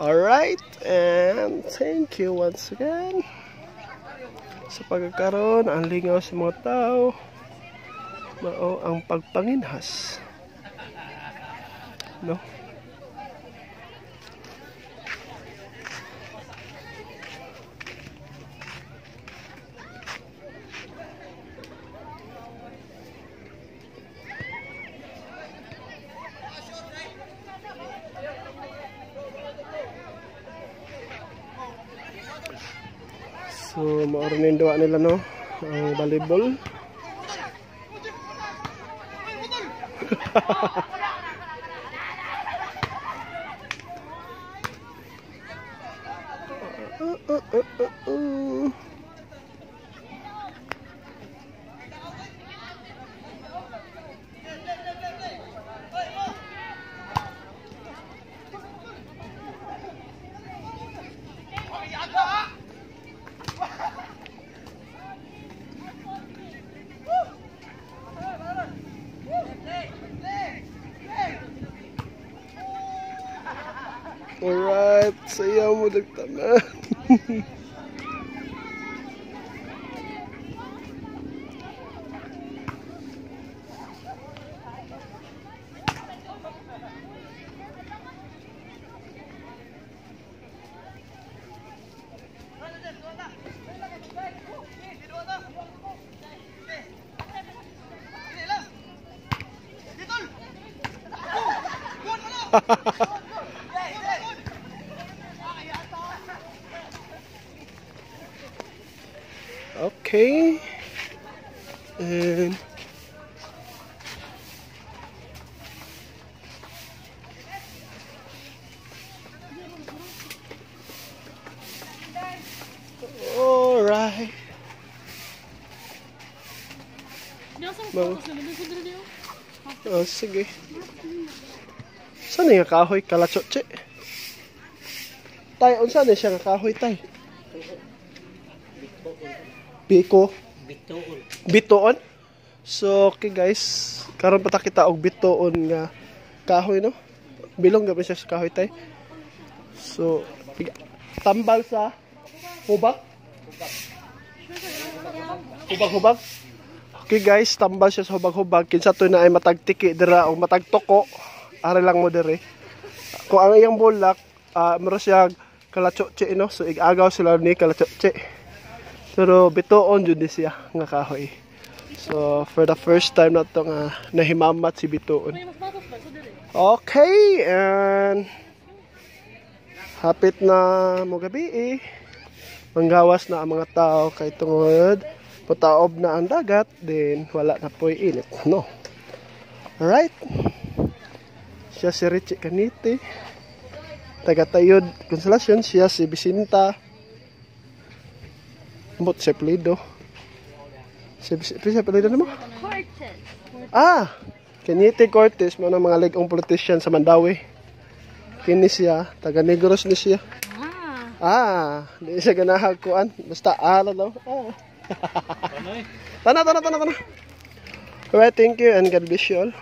Alright, and thank you once again sa pagkakaroon, ang lingaw sa mga tao, mao ang pagpanginhas, no? So, maorin yung doa nila, no? Ang volleyball. Alright, sayaw mo nagtanan. Okay, and alright. Oh, sige. Saan yung kahoy kalachotche? Tay, unsa na siya nga kahoy, tay? Biko? Bitoon. So, okay guys, karon pa kita og bitoon nga kahoy, no? Bilong gabi siya sa kahoy, tay. So, tambal sa hubak. Hubag-hubag. Okay guys, tambal siya sa hubag-hubag. Kinsa to na ay matagtiki dira o matagtoko. Ara lang mo dire. Kung ang iyang bulak, meron siya kalachotche, no? So, igagaw sila ni kalachotche. Pero bitoon jud siya nga kahoy. So for the first time na to nga nahimamat si bitoon. Okay, and hapit na mo gabi. Manggawas na ang mga tao kay tungod pataob na ang dagat, then wala na po'y init, no? Alright. Siya si Richie Canite, taga-Tayod Consolacion. Siya si Bisinta Mot si apelido. Si apelido na mo? Cortez. Canite Cortez, mo ng mga legong politician sa Mandawi. Kini siya, taga Negros ni siya. Di siya ganahag kuan. Basta daw. Tana. Alright, thank you and God bless you all.